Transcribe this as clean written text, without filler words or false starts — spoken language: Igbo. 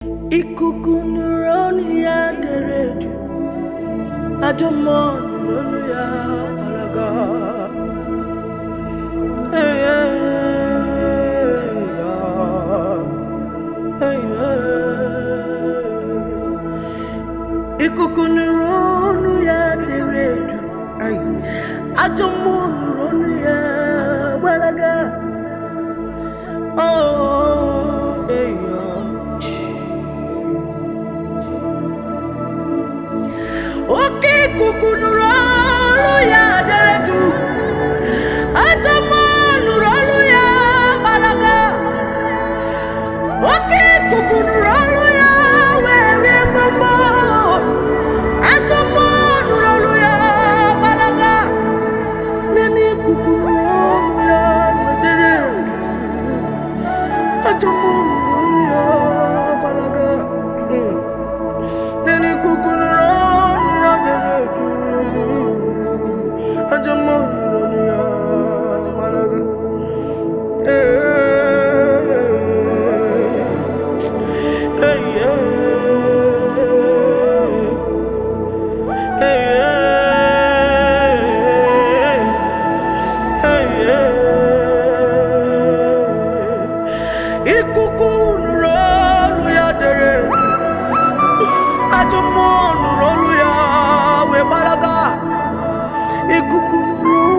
Ikuku nuronu ya dereju, ajomon nuronu ya balaga. Hey, hey, hey, hey. Ikuku nuronu ya dereju, ajomon nuronu ya balaga. Oh, hey, okay, kuku nuronu ya dereju, ajomon nuronu ya balaga. Okay, kuku nuronu ya wewe mama, ajomon nuronu ya balaga. Nani kuku nuronu ya dereju, ajomon nuronu ya balaga. Nani kuku nuronu ya dereju, ajomon nuronu ya balaga. Hey, hey, hey, hey, hey. Ikuku nuronu ya dereju, ajomon nuronu ya we balaga. Ikuku nuronu